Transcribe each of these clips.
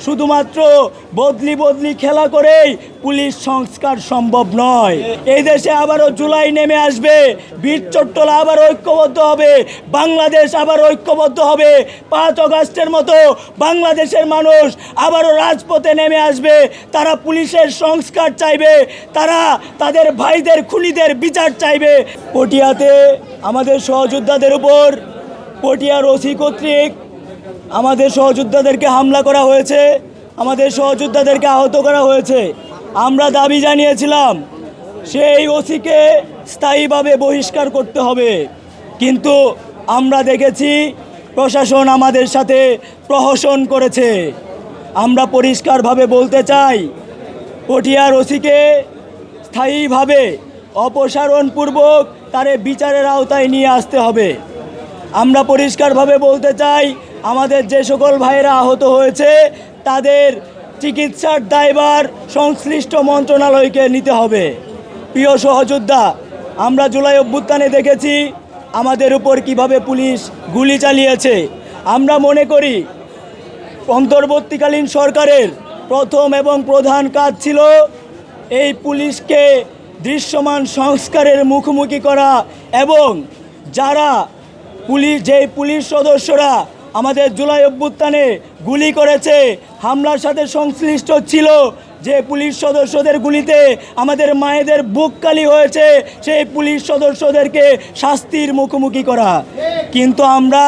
শুধুমাত্র বদলি বদলি খেলা করেই পুলিশ সংস্কার সম্ভব নয়। এই দেশে আবারও জুলাই নেমে আসবে, বীর চট্টলা আবার ঐক্যবদ্ধ হবে, বাংলাদেশ আবার ঐক্যবদ্ধ হবে। 5 আগস্টের মতো বাংলাদেশের মানুষ আবারও রাজপথে নেমে আসবে। তারা পুলিশের সংস্কার চাইবে, তারা তাদের ভাইদের খুনিদের বিচার চাইবে। পটিয়াতে আমাদের সহযোদ্ধাদের উপর পটিয়ার ওসি কর্তৃক আমাদের সহযোদ্ধাদেরকে হামলা করা হয়েছে, আমাদের সহযোদ্ধাদেরকে আহত করা হয়েছে। আমরা দাবি জানিয়েছিলাম সেই ওসিকে স্থায়ীভাবে বহিষ্কার করতে হবে, কিন্তু আমরা দেখেছি প্রশাসন আমাদের সাথে প্রহসন করেছে। আমরা পরিষ্কারভাবে বলতে চাই, পটিয়ার ওসিকে স্থায়ীভাবে অপসারণপূর্বক তারে বিচারের আওতায় নিয়ে আসতে হবে। আমরা পরিষ্কারভাবে বলতে চাই, আমাদের যে সকল ভাইয়েরা আহত হয়েছে তাদের চিকিৎসার দায়ভার সংশ্লিষ্ট মন্ত্রণালয়কে নিতে হবে। প্রিয় সহযোদ্ধা, আমরা জুলাই অভ্যুত্থানে দেখেছি আমাদের উপর কিভাবে পুলিশ গুলি চালিয়েছে। আমরা মনে করি অন্তর্বর্তীকালীন সরকারের প্রথম এবং প্রধান কাজ ছিল এই পুলিশকে দৃশ্যমান সংস্কারের মুখোমুখি করা, এবং যারা যেই পুলিশ সদস্যরা আমাদের জুলাই অভ্যুত্থানে গুলি করেছে, হামলার সাথে সংশ্লিষ্ট ছিল, যে পুলিশ সদস্যদের গুলিতে আমাদের মায়েদের বুক কালি হয়েছে, সেই পুলিশ সদস্যদেরকে শাস্তির মুখোমুখি করা। কিন্তু আমরা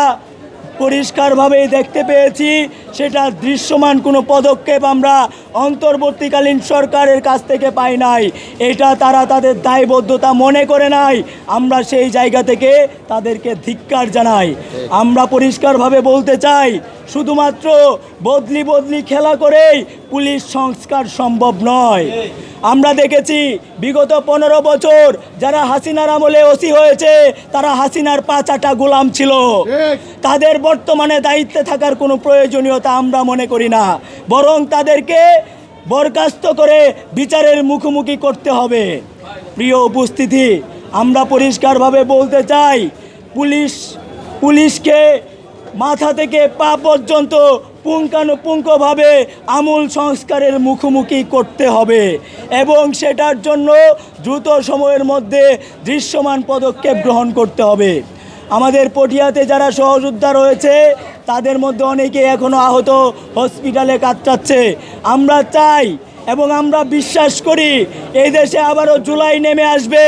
পরিষ্কারভাবেই দেখতে পেয়েছি সেটা দৃশ্যমান কোনো পদক্ষেপ আমরা অন্তর্বর্তীকালীন সরকারের কাছ থেকে পাই নাই। এটা তারা তাদের দায়বদ্ধতা মনে করে নাই। আমরা সেই জায়গা থেকে তাদেরকে ধিক্কার জানাই। আমরা পরিষ্কারভাবে বলতে চাই, শুধুমাত্র বদলি বদলি খেলা করেই পুলিশ সংস্কার সম্ভব নয়। আমরা দেখেছি বিগত 15 বছর যারা হাসিনার আমলে ওসি হয়েছে তারা হাসিনার 5 আটা গোলাম ছিল। তাদের বর্তমানে দায়িত্বে থাকার কোনো প্রয়োজনীয়তা আমরা মনে করি না, বরং তাদেরকে বরখাস্ত করে বিচারের মুখোমুখি করতে হবে। প্রিয় উপস্থিতি, আমরা পরিষ্কারভাবে বলতে চাই, পুলিশকে মাথা থেকে পা পর্যন্ত পুঙ্খানুপুঙ্খভাবে আমূল সংস্কারের মুখোমুখি করতে হবে, এবং সেটার জন্য দ্রুত সময়ের মধ্যে দৃশ্যমান পদক্ষেপ গ্রহণ করতে হবে। আমাদের পটিয়াতে যারা সহযোদ্ধা রয়েছে তাদের মধ্যে অনেকে এখনও আহত, হসপিটালে কাতরাচ্ছে। আমরা চাই এবং আমরা বিশ্বাস করি এই দেশে আবারও জুলাই নেমে আসবে।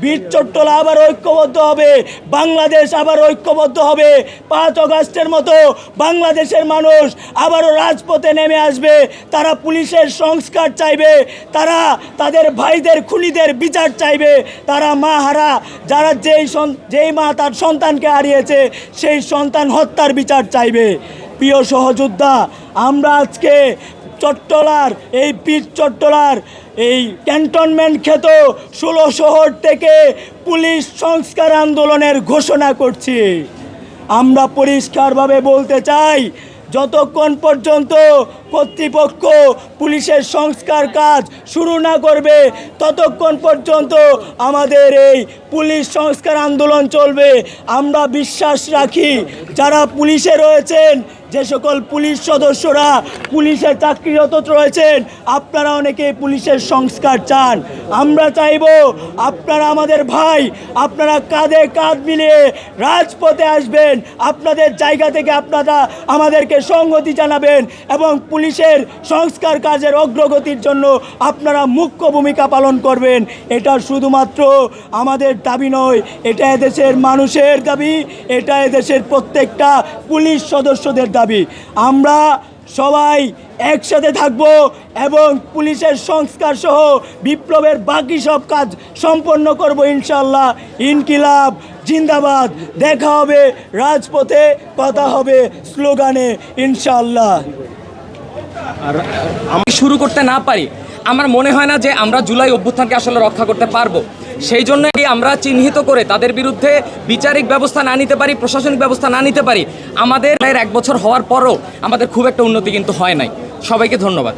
বীর চট্টলা আবার ঐক্যবদ্ধ হবে, বাংলাদেশ আবার ঐক্যবদ্ধ হবে। 5 আগস্টের মতো বাংলাদেশের মানুষ আবারও রাজপথে নেমে আসবে। তারা পুলিশের সংস্কার চাইবে, তারা তাদের ভাইদের খুনিদের বিচার চাইবে, তারা মা হারা যারা যেই মা তার সন্তানকে হারিয়েছে সেই সন্তান হত্যার বিচার চাইবে। প্রিয় সহযোদ্ধা, আমরা আজকে চট্টলার এই বীর চট্টলার এই ক্যান্টনমেন্ট খ্যাত 16 শহর থেকে পুলিশ সংস্কার আন্দোলনের ঘোষণা করছি। আমরা পরিষ্কারভাবে বলতে চাই, যতক্ষণ পর্যন্ত কর্তৃপক্ষ পুলিশের সংস্কার কাজ শুরু না করবে ততক্ষণ পর্যন্ত আমাদের এই পুলিশ সংস্কার আন্দোলন চলবে। আমরা বিশ্বাস রাখি যারা পুলিশে রয়েছেন, যে সকল পুলিশ সদস্যরা পুলিশে চাকরিরত রয়েছেন, আপনারা অনেকে পুলিশের সংস্কার চান। আমরা চাইব আপনারা আমাদের ভাই, আপনারা কাঁধে কাঁধ মিলিয়ে রাজপথে আসবেন। আপনাদের জায়গা থেকে আপনারা আমাদেরকে সংহতি জানাবেন এবং পুলিশের সংস্কার কাজের অগ্রগতির জন্য আপনারা মুখ্য ভূমিকা পালন করবেন। এটা শুধুমাত্র আমাদের দাবি নয়, এটা এদেশের মানুষের দাবি, এটা এদেশের প্রত্যেকটা পুলিশ সদস্যদের দাবি। আমরা সবাই একসাথে থাকব এবং পুলিশের সংস্কার সহ বিপ্লবের বাকি সব কাজ সম্পন্ন করব ইনশাআল্লাহ। ইনকিলাব জিন্দাবাদ। দেখা হবে রাজপথে, কথা হবে স্লোগানে ইনশাআল্লাহ। আর আমি শুরু করতে না পারি, আমার মনে হয় না যে আমরা জুলাই অভ্যুত্থানকে আসলে রক্ষা করতে পারবো। সেই জন্যই আমরা চিহ্নিত করে তাদের বিরুদ্ধে বিচারিক ব্যবস্থা না নিতে পারি, প্রশাসনিক ব্যবস্থা না নিতে পারি, আমাদের 1 বছর হওয়ার পরও আমাদের খুব একটা উন্নতি কিন্তু হয় নাই। সবাইকে ধন্যবাদ।